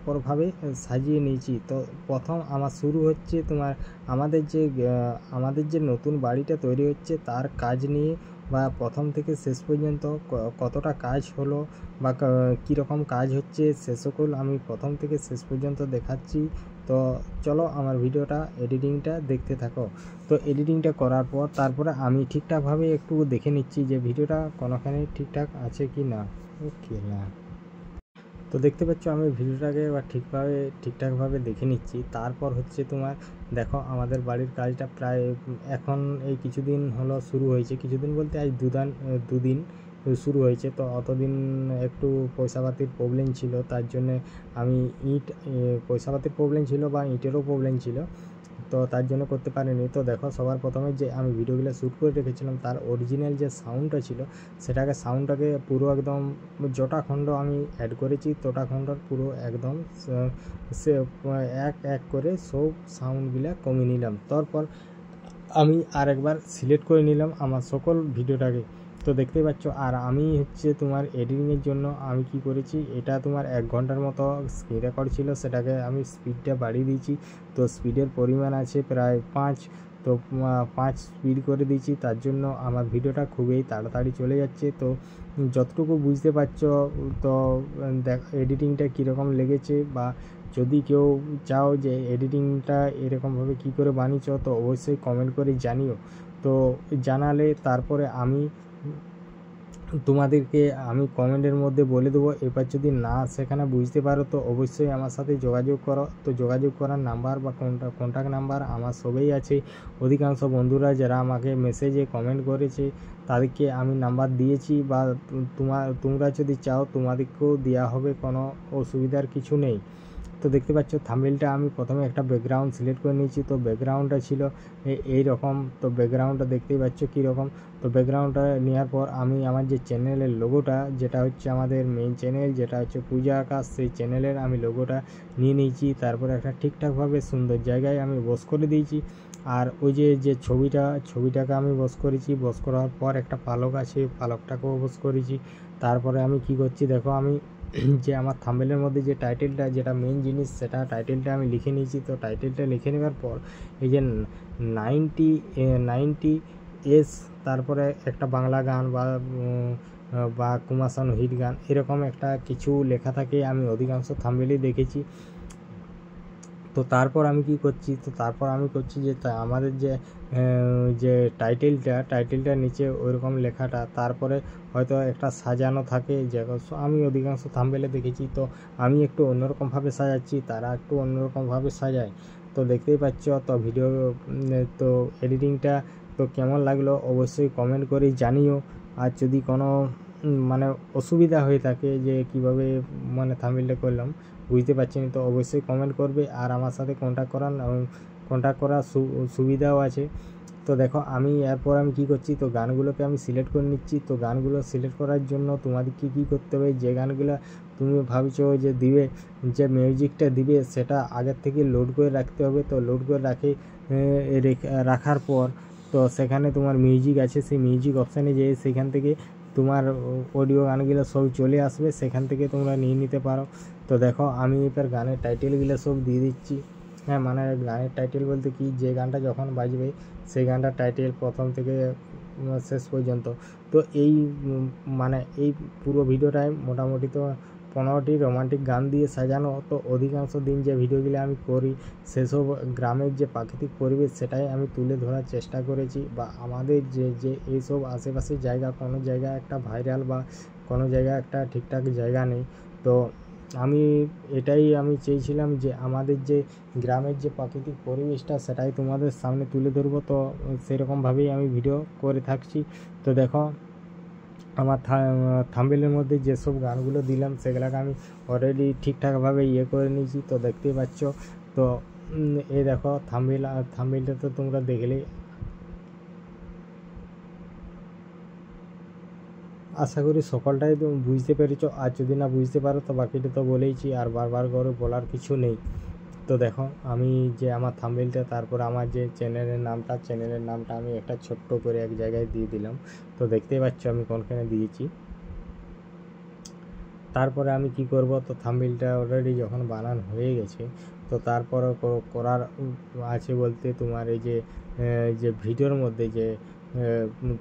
G: পরভাবে সাজিয়ে নিয়েছি। তো প্রথম আমার শুরু হচ্ছে তোমার আমাদের যে নতুন বাড়িটা তৈরি হচ্ছে তার কাজ নিয়ে, বা প্রথম থেকে শেষ পর্যন্ত কতটা কাজ হলো বা কীরকম কাজ হচ্ছে সে সকল আমি প্রথম থেকে শেষ পর্যন্ত দেখাচ্ছি। তো চলো আমার ভিডিওটা এডিটিংটা দেখতে থাকো। তো এডিটিংটা করার পর তারপরে আমি ঠিকঠাকভাবে একটু দেখে নিচ্ছি যে ভিডিওটা কোনোখানে ঠিকঠাক আছে কি না। ওকে না, তো দেখতে পাচ্ছ আমি ভিডিওটাকে এবার ঠিকঠাকভাবে দেখে নিচ্ছি। তারপর হচ্ছে তোমার দেখো আমাদের বাড়ির কাজটা প্রায় এখন এই কিছুদিন হলো শুরু হয়েছে, কিছুদিন বলতে আজ দুদিন শুরু হয়েছে। তো অতদিন একটু পয়সাপাতির প্রবলেম ছিল, তার জন্যে আমি পয়সাপাতির প্রবলেম ছিল বা ইটেরও প্রবলেম ছিল, তো তার জন্য করতে পারিনি। তো দেখো সবার প্রথমে যে আমি ভিডিওগুলো শ্যুট করে রেখেছিলাম তার অরিজিনাল যে সাউন্ডটা ছিল সাউন্ডটাকে পুরো একদম যটা খণ্ড আমি অ্যাড করেছি তটা খণ্ডর পুরো একদম সে এক করে সব সাউন্ডগুলো কমিয়ে নিলাম। তারপর আমি আরেকবার সিলেক্ট করে নিলাম আমার সকল ভিডিওটাকে। তো দেখতেই পাচ্ছ। আর আমি হচ্ছে তোমার এডিটিংয়ের জন্য আমি কি করেছি, এটা তোমার 1 ঘন্টার মতো স্ক্রিন রেকর্ড ছিল, সেটাকে আমি স্পিডটা বাড়িয়ে দিয়েছি। তো স্পিডের পরিমাণ আছে প্রায় 5, তো 5 স্পিড করে দিয়েছি। তার জন্য আমার ভিডিওটা খুবই তাড়াতাড়ি চলে যাচ্ছে। তো যতটুকু বুঝতে পারছো তো এডিটিংটা কীরকম লেগেছে, বা যদি কেউ চাও যে এডিটিংটা এরকমভাবে কী করে বানিয়েছো তো অবশ্যই কমেন্ট করে জানিও। তো জানালে তারপরে আমি তোমাদেরকে আমি কমেন্টের মধ্যে বলে দেবো। এবার যদি না সেখানে বুঝতে পারো তো অবশ্যই আমার সাথে যোগাযোগ করো। তো যোগাযোগ করার নাম্বার বা কন্ট্যাক্ট নাম্বার আমার সবেই আছে। অধিকাংশ বন্ধুরা যারা আমাকে মেসেজে কমেন্ট করেছে তাদেরকে আমি নাম্বার দিয়েছি, বা তোমরা যদি চাও তোমাদেরকেও দেওয়া হবে, কোনো অসুবিধার কিছু নেই। তো দেখতে পাচ্ছ থাম্বনেইলটা আমি প্রথমে একটা ব্যাকগ্রাউন্ড সিলেক্ট করে নিয়েছি। তো ব্যাকগ্রাউন্ডটা ছিল এই রকম। তো ব্যাকগ্রাউন্ডটা দেখতেই পাচ্ছ কীরকম। তো ব্যাকগ্রাউন্ডটা নেওয়ার পর আমি আমার যে চ্যানেলের লোগোটা, যেটা হচ্ছে আমাদের মেইন চ্যানেল, যেটা হচ্ছে পূজা আকাশ, সেই চ্যানেলের আমি লোগোটা নিয়ে নিয়েছি। তারপরে একটা ঠিকঠাকভাবে সুন্দর জায়গায় আমি বস করে দিয়েছি। আর ওই যে ছবিটাকে আমি বস করেছি, বস করার পর একটা পালক আছে, পালকটাকেও বস করেছি। তারপরে আমি কি করছি দেখো, আমি যে আমার থাম্বনেইলের মধ্যে যে টাইটেলটা, যেটা মেইন জিনিস, সেটা টাইটেলটা আমি লিখে নিয়েছি। তো টাইটেলটা লিখে নেওয়ার পর এই যে 90s তারপরে একটা বাংলা গান বা কুমার শানু হিট গান, এরকম একটা কিছু লেখা থাকে, আমি অধিকাংশ থাম্বনেইলেই দেখেছি। তো তারপর আমি কি করছি, যে আমাদের যে টাইটেলটা নিচে ওইরকম লেখাটা, তারপরে হয়তো একটা সাজানো থাকে, যে আমি অধিকাংশ থাম্বনেইলে দেখেছি। তো আমি একটু অন্যরকমভাবে সাজাচ্ছি, তারা একটু অন্যরকমভাবে সাজায়। তো দেখতেই পাচ্ছ। তো ভিডিও তো এডিটিংটা তো কেমন লাগলো অবশ্যই কমেন্ট করে জানিও। আর যদি কোনো মানে অসুবিধা হয়ে থাকে যে কিভাবে মানে থাম্বনেইলটা করলাম বুঝতে পারছি না, তো অবশ্যই কমেন্ট করবে। আর আমার সাথে কন্ট্যাক্ট করার সুবিধাও আছে। তো দেখো আমি এরপর আমি কি করছি, তো গানগুলোকে আমি সিলেক্ট করে নিচ্ছি। তো গানগুলো সিলেক্ট করার জন্য তোমাদেরকে কী করতে হবে, যে গানগুলো তুমি ভাবছো যে দিবে, যে মিউজিকটা দিবে, সেটা আগের থেকে লোড করে রাখতে হবে। তো লোড করে রাখার পর তো সেখানে তোমার মিউজিক আছে, সেই মিউজিক অপশানে যেয়ে সেখান থেকে তোমার অডিও গানগুলো সব চলে আসবে, সেখান থেকে তোমরা নিয়ে নিতে পারো। তো দেখো আমি এবার গানের টাইটেলগুলো সব দিয়ে দিচ্ছি। হ্যাঁ, মানে গানের টাইটেল বলতে কি, যে গানটা যখন বাজবে সেই গানটার টাইটেল প্রথম থেকে শেষ পর্যন্ত। তো এই পুরো ভিডিওটায় মোটামুটি তো 15টি রোমান্টিক গান দিয়ে সাজানো। তো অধিকাংশ দিন যে ভিডিওগুলো আমি করি সেসব গ্রামের যে প্রাকৃতিক পরিবেশ সেটাই আমি তুলে ধরার চেষ্টা করেছি, বা আমাদের যে এইসব আশেপাশের জায়গা, কোনো জায়গায় একটা ভাইরাল বা কোনো জায়গায় একটা ঠিকঠাক জায়গা নেই। তো এটাই আমি চেয়েছিলাম যে আমাদের যে গ্রামের যে প্রাকৃতিক পরিবেশটা সেটাই তোমাদের সামনে তুলে ধরবো। তো সেরকমভাবেই আমি ভিডিও করে থাকছি। তো দেখো আমার থাম্বনেইলের মধ্যে যেসব গানগুলো দিলাম সেগুলোকে আমি অলরেডি ঠিকঠাকভাবে করে নিয়েছি। তো দেখতেই পাচ্ছ। তো এই দেখো থাম্বনেইলটা তো তোমরা দেখলেই, আশা করি সকলটাই তুমি বুঝতে পেরেছো। আর যদি না বুঝতে পারো তো বাকিটা তো বলেইছি, আর বারবার করে বলার কিছু নেই। তো তো দেখো আমি যে আমার থাম্বনেইলটা, তারপর আমার যে চ্যানেলের নামটা আমি একটা ছোট্ট করে এক জায়গায় দিয়ে দিলাম। তো দেখতেই পাচ্ছ আমি কোনখানে দিয়েছি। তারপরে আমি কি করব, তো থাম্বনেইলটা অলরেডি যখন বানানো হয়ে গেছে, তো তারপরে করার আছে বলতে তোমার এই যে ভিডিওর মধ্যে যে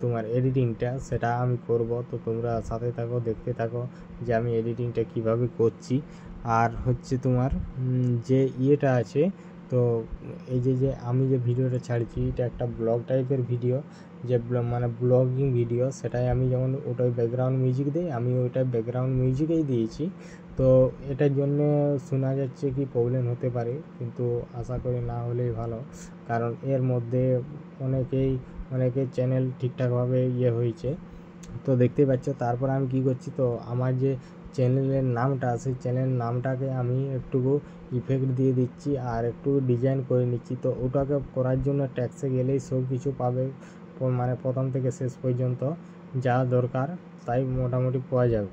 G: তোমার এডিটিংটা, সেটা আমি করব। তো তোমরা সাথে থাকো, দেখতে থাকো যে আমি এডিটিংটা কিভাবে করছি। আর হচ্ছে তোমার যে ইয়েটা আছে, তো এই যে আমি যে ভিডিওটা ছাড়ছি, এটা একটা ব্লগ টাইপের ভিডিও, যে মানে ব্লগিং ভিডিও। সেটাই আমি যেমন ওটাই ব্যাকগ্রাউন্ড মিউজিক দিই, আমি ওইটা ব্যাকগ্রাউন্ড মিউজিকেই দিয়েছি। তো এটার জন্য শোনা যাচ্ছে কি প্রবলেম হতে পারে, কিন্তু আশা করি না হলেই ভালো, কারণ এর মধ্যে অনেকের চ্যানেল ঠিকঠাকভাবে হয়েছে। তো দেখতেই পাচ্ছ। তারপর আমি কি করছি, তো আমার যে চ্যানেলের নামটা, সেই চ্যানেলের নামটাকে আমি একটু ইফেক্ট দিয়ে দিচ্ছি আর একটু ডিজাইন করে নিচ্ছি। তো ওটাকে করার জন্য ট্যাক্সে গেলেই সব কিছু পাবে, মানে প্রথম থেকে শেষ পর্যন্ত যা দরকার তাই মোটামুটি পাওয়া যাবে।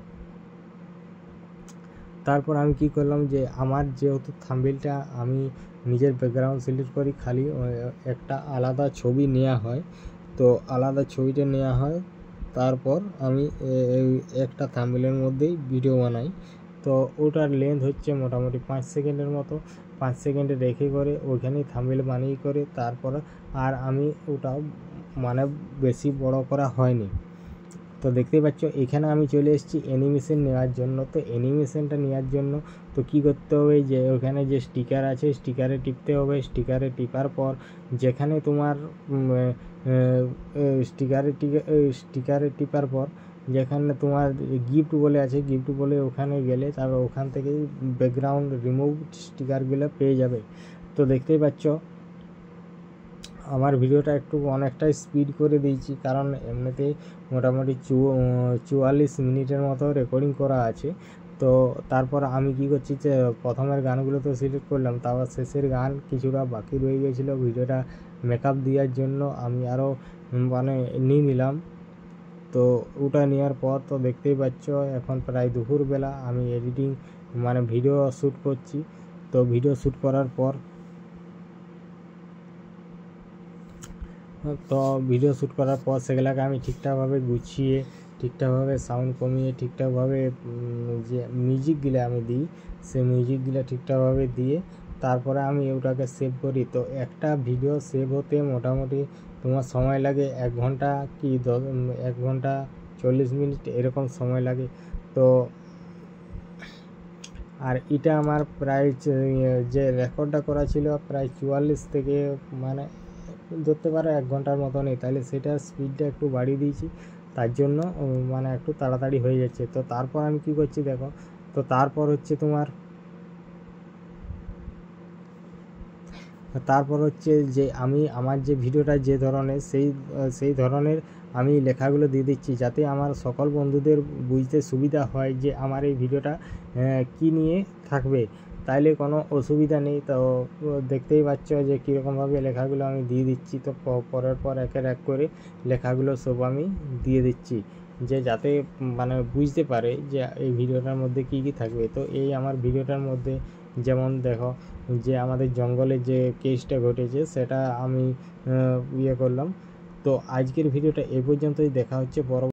G: তারপর আমি কি করলাম, যে আমার যেহেতু থাম্বনেইলটা আমি নিজের ব্যাকগ্রাউন্ড সিলেক্ট করি, খালি একটা আলাদা ছবি নেওয়া হয়। তো আলাদা ছবিটা নেওয়া হয়, তারপর আমি একটা থাম্বনেইলের মধ্যেই ভিডিও বানাই। তো ওটার লেন্থ হচ্ছে মোটামুটি 5 সেকেন্ডের মতো। 5 সেকেন্ডে রেখে করে ওইখানেই থাম্বনেইল বানিয়ে করে, তারপর আর আমি ওটা মানে বেশি বড় করা হয়নি। তো দেখতেই পাচ্ছ এখানে আমি চলে এসেছি অ্যানিমেশন নেওয়ার জন্য। তো অ্যানিমেশনটা নেওয়ার জন্য তো কী করতে হবে, যে ওখানে যে স্টিকার আছে, স্টিকারে টিপতে হবে। স্টিকারে টিপার পর যেখানে তোমার স্টিকারে টিপার পর যেখানে তোমার গিফট বলে আছে, গিফট বলে ওখানে গেলে তারপর ওখান থেকেই ব্যাকগ্রাউন্ড রিমুভ স্টিকারগুলো পেয়ে যাবে। তো দেখতেই পাচ্ছ আমার ভিডিওটা অনেকটাই স্পিড করে দিয়েছি, কারণ এমনিতেই মোটামুটি 44 মিনিটের মতো রেকর্ডিং করা আছে। তো তারপর আমি কি করছি, যে প্রথমের গানগুলো তো সিলেক্ট করলাম, তারপর শেষের গান কিছুটা বাকি রয়ে গেছিলো ভিডিওটা মেকআপ দেওয়ার জন্য, আমি আরও মানে নিয়ে নিলাম। তো ওটা নেওয়ার পর তো দেখতেই পাচ্ছ এখন প্রায় দুপুরবেলা, আমি এডিটিং মানে ভিডিও শ্যুট করছি। তো ভিডিও শ্যুট করার পর সেগুলোকে আমি ঠিকঠাকভাবে গুছিয়ে, ঠিকঠাকভাবে সাউন্ড কমিয়ে, ঠিকঠাকভাবে যে মিউজিকগুলো আমি দিই, সেই মিউজিকগুলো ঠিকঠাকভাবে দিয়ে তারপরে আমি ওটাকে সেভ করি। তো একটা ভিডিও সেভ হতে মোটামুটি তোমার সময় লাগে 1 ঘন্টা কি 1 ঘন্টা 40 মিনিট এরকম সময় লাগে। তো আর এটা আমার প্রায় যে রেকর্ডটা করা ছিল প্রায় 44 থেকে মানে ধরতে পারো 1 ঘন্টার মতনই, তাহলে সেটার স্পিডটা একটু বাড়িয়ে দিয়েছি, তার জন্য মানে একটু তাড়াতাড়ি হয়ে যাচ্ছে। তো তারপর আমি কি করছি দেখো, তো তারপর হচ্ছে যে আমি আমার যে ভিডিওটা যে ধরনের, সেই ধরনের আমি লেখাগুলো দিয়ে দিচ্ছি, যাতে আমার সকল বন্ধুদের বুঝতে সুবিধা হয় যে আমার এই ভিডিওটা কি নিয়ে থাকবে, তাইলে কোনো অসুবিধা নেই। তো দেখতেই পাচ্ছ যে কীরকমভাবে লেখাগুলো আমি দিয়ে দিচ্ছি। তো পরের পর একের এক করে লেখাগুলো সব আমি দিয়ে দিচ্ছি, যে যাতে মানে বুঝতে পারে যে এই ভিডিওটার মধ্যে কি কি থাকবে। তো এই আমার ভিডিওটার মধ্যে যেমন দেখো, যে আমাদের জঙ্গলে যে কেসটা ঘটেছে সেটা আমি করলাম। তো আজকের ভিডিওটা এই পর্যন্তই, দেখা হচ্ছে পরবর্তী